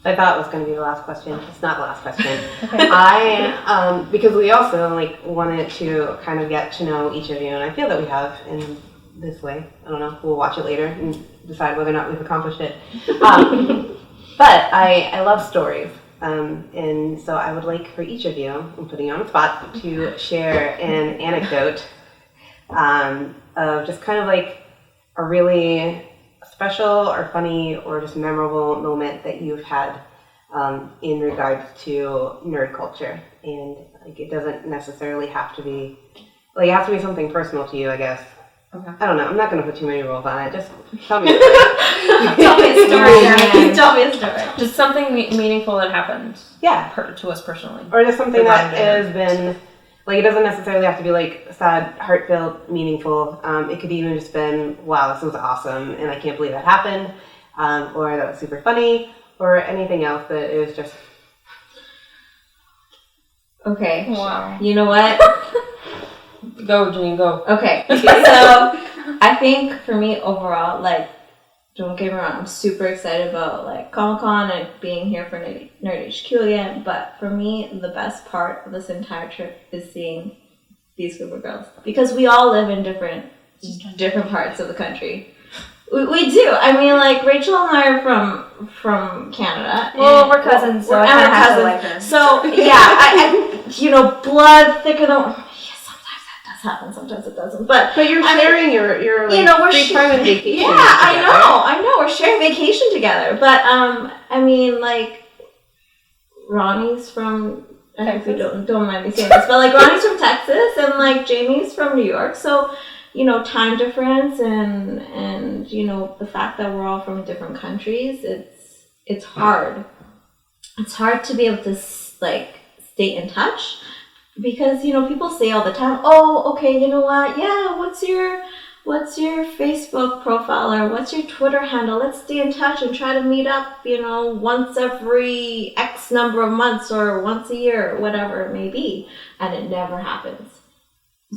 I thought it was going to be the last question. It's not the last question. Okay. Because we also wanted to kind of get to know each of you, and I feel that we have in this way. I don't know. We'll watch it later and decide whether or not we've accomplished it. But I love stories, and so I would like for each of you, I'm putting you on the spot, to share an anecdote of just kind of like a really special or funny or just memorable moment that you've had in regards to nerd culture. And it doesn't necessarily have to be, it has to be something personal to you, I guess. Okay. I don't know. I'm not going to put too many rules on it. Just tell me a story. Tell me a story. Tell me a story. Just something meaningful that happened. Yeah. To us personally. Or just something that has been, it doesn't necessarily have to be sad, heartfelt, meaningful. It could even just been, wow, this was awesome and I can't believe that happened. Or that was super funny. Or anything else that is just... Okay. Wow. You know what? Go, Jenine, go. Okay. So I think for me overall, don't get me wrong, I'm super excited about Comic-Con and being here for NerdHQ again. But for me, the best part of this entire trip is seeing these group of girls, because we all live in different parts of the country. We do. I mean, Rachel and I are from Canada. Well, we're cousins, so I kind of have to like her. So yeah, I blood thicker than. Sometimes that does happen. Sometimes it doesn't. But you're sharing your we're free time and vacation. Yeah, together. I know. We're sharing vacation together. But Ronnie's from. I hope you don't mind me saying this, but Ronnie's from Texas and Jamie's from New York. So. Time difference and the fact that we're all from different countries, it's hard. It's hard to be able to stay in touch, because people say all the time, oh, okay, you know what? Yeah, what's your Facebook profile or what's your Twitter handle? Let's stay in touch and try to meet up, once every X number of months or once a year or whatever it may be, and it never happens.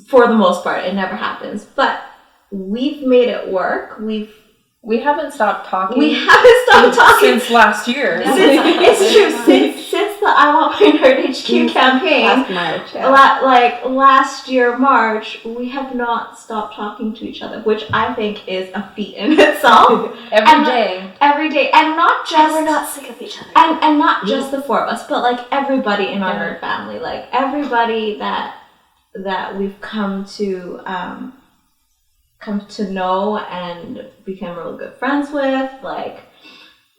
For the most part, it never happens. But we've made it work. We haven't stopped talking. Since last year. It's true. Since the IWantMyNerdHQ campaign, March, last year March, we have not stopped talking to each other, which I think is a feat in itself. Every day, and not just. And we're not sick of each other. And not just the four of us, but everybody in our nerd family, everybody that we've come to know and become really good friends with.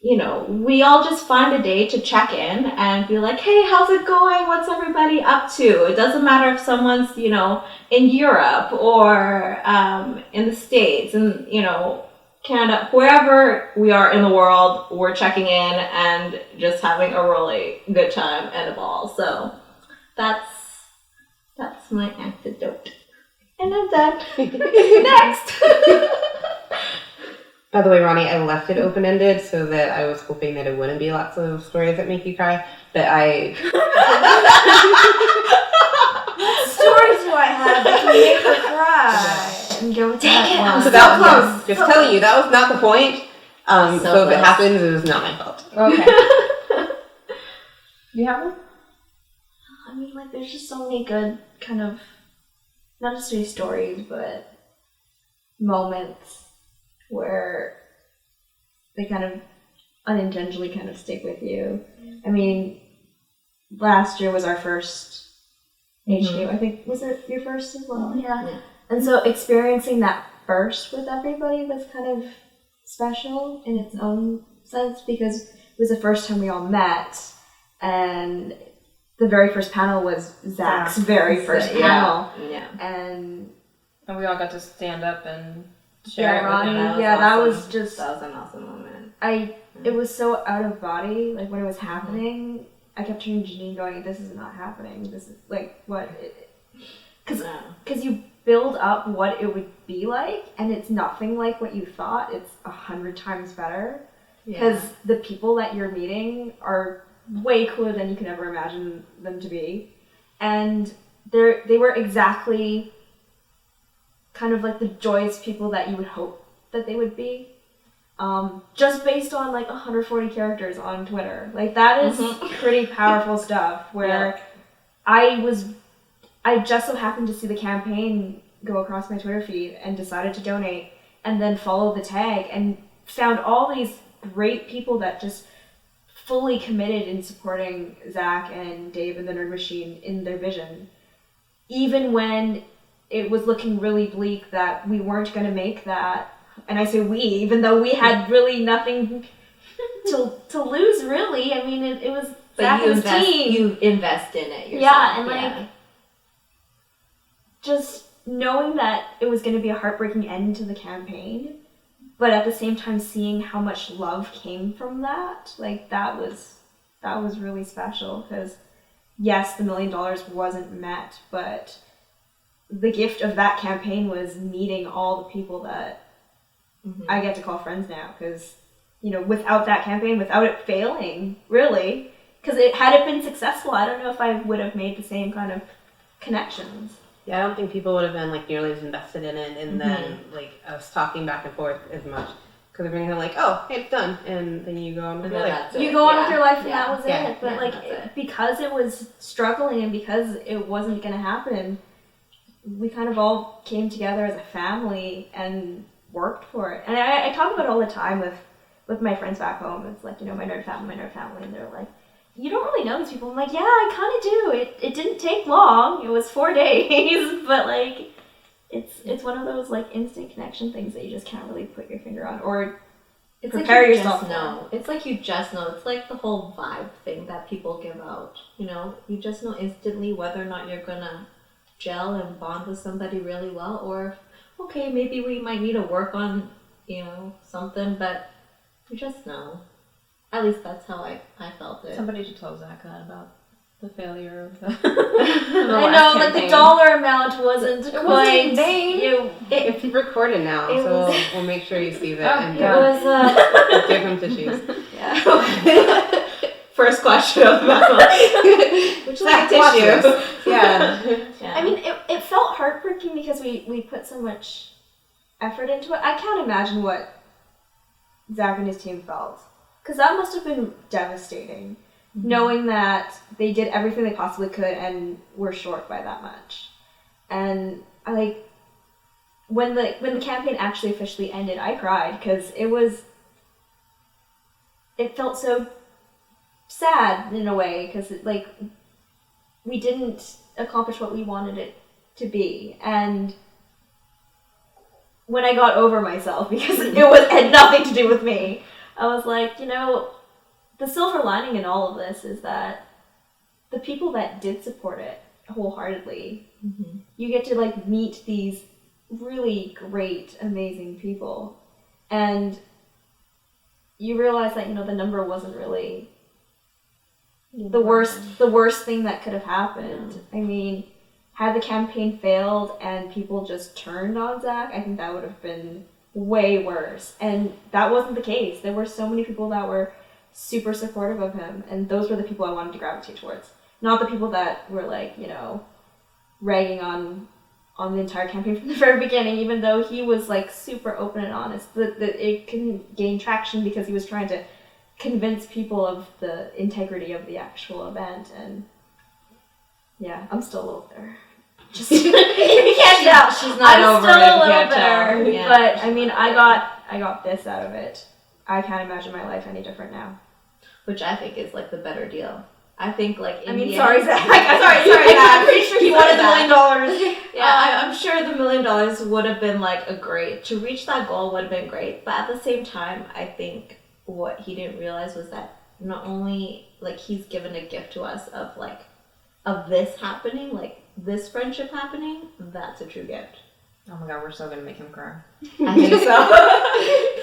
We all just find a day to check in and be like, hey, how's it going? What's everybody up to? It doesn't matter if someone's, in Europe or in the States and, Canada, wherever we are in the world, we're checking in and just having a really good time and a ball. So that's my anecdote. And I'm done. Next! By the way, Ronnie, I left it open-ended so that I was hoping that it wouldn't be lots of stories that make you cry. But What stories do I have that can make her cry? And go with that one. So that was close. Just telling you, that was not the point. So if it happens, it was not my fault. Okay. You have one? I mean, there's just so many good kind of, not necessarily stories, but moments where they kind of unintentionally kind of stick with you. I mean, last year was our first HQ. I think, was it your first as well? Yeah. And so experiencing that first with everybody was kind of special in its own sense, because it was the first time we all met, and the very first panel was Zach's very first panel. Yeah. And we all got to stand up and share it with Ronnie, him. that was just... That was an awesome moment. It was so out of body, when it was happening, I kept turning to Jenine going, this is not happening. This is, what? Because you build up what it would be like, and it's nothing like what you thought. It's 100 times better. Because the people that you're meeting are way cooler than you can ever imagine them to be. And they were exactly kind of the joyous people that you would hope that they would be. just based on like 140 characters on Twitter. Like that is pretty powerful stuff where I just so happened to see the campaign go across my Twitter feed and decided to donate and then follow the tag and found all these great people that just fully committed in supporting Zach and Dave and the Nerd Machine in their vision. Even when it was looking really bleak that we weren't going to make that, and I say we, even though we had really nothing to lose, really. I mean, it was Zach and his team. You invest in it yourself. Yeah, and like, just knowing that it was going to be a heartbreaking end to the campaign, but at the same time seeing how much love came from that, like that was really special because yes, the $1 million wasn't met, but the gift of that campaign was meeting all the people that I get to call friends now because, you know, without that campaign, without it failing, really, because had it been successful, I don't know if I would have made the same kind of connections. Yeah, I don't think people would have been like nearly as invested in it and then like us talking back and forth as much. Because they're gonna like, oh, hey, it's done, and then you go on with your life. You go on with your life, and that was it. But because it was struggling and because it wasn't gonna happen, we kind of all came together as a family and worked for it. And I talk about it all the time with my friends back home. It's like, you know, my nerd family, and they're like, you don't really know these people. I'm like, yeah, I kind of do. It didn't take long. It was 4 days, but like, it's one of those like instant connection things that you just can't really put your finger on or prepare yourself for. Know. It's like you just know. It's like the whole vibe thing that people give out. You know, you just know instantly whether or not you're gonna gel and bond with somebody really well, or okay, maybe we might need to work on, you know, something, but you just know. At least that's how I felt it. Somebody should tell Zach that about the failure of the I know that the dollar amount wasn't quite in vain. It's recorded now, so we'll make sure you see that. And was give him tissues. yeah. First question of the month. Would you like a tissue? Yeah. I mean, it felt heartbreaking because we put so much effort into it. I can't imagine what Zach and his team felt. Because that must have been devastating, knowing that they did everything they possibly could and were short by that much. And I like, when the campaign actually officially ended, I cried because it felt so sad in a way because like we didn't accomplish what we wanted it to be. And when I got over myself, because it had nothing to do with me, I was like, you know, the silver lining in all of this is that the people that did support it wholeheartedly, you get to like meet these really great, amazing people, and you realize that, you know, the number wasn't really the worst thing that could have happened. I mean, had the campaign failed and people just turned on Zach, I think that would have been way worse. And that wasn't the case. There were so many people that were super supportive of him, and those were the people I wanted to gravitate towards. Not the people that were like, you know, ragging on the entire campaign from the very beginning, even though he was like super open and honest. It couldn't gain traction because he was trying to convince people of the integrity of the actual event. And yeah, I'm still a little bitter. Just you can't tell. She's not I'm over still it. a little bitter, Yeah. but I mean, I got this out of it. I can't imagine my life any different now. Which I think is like the better deal. I think like in the sorry, end, Zach. Sorry, I'm pretty sure he wanted the $1 million. Yeah, I'm sure the $1 million would have been like to reach that goal would have been great. But at the same time, I think what he didn't realize was that not only like he's given a gift to us of this happening, like this friendship happening, that's a true gift. Oh my god, we're so gonna make him cry. I think so.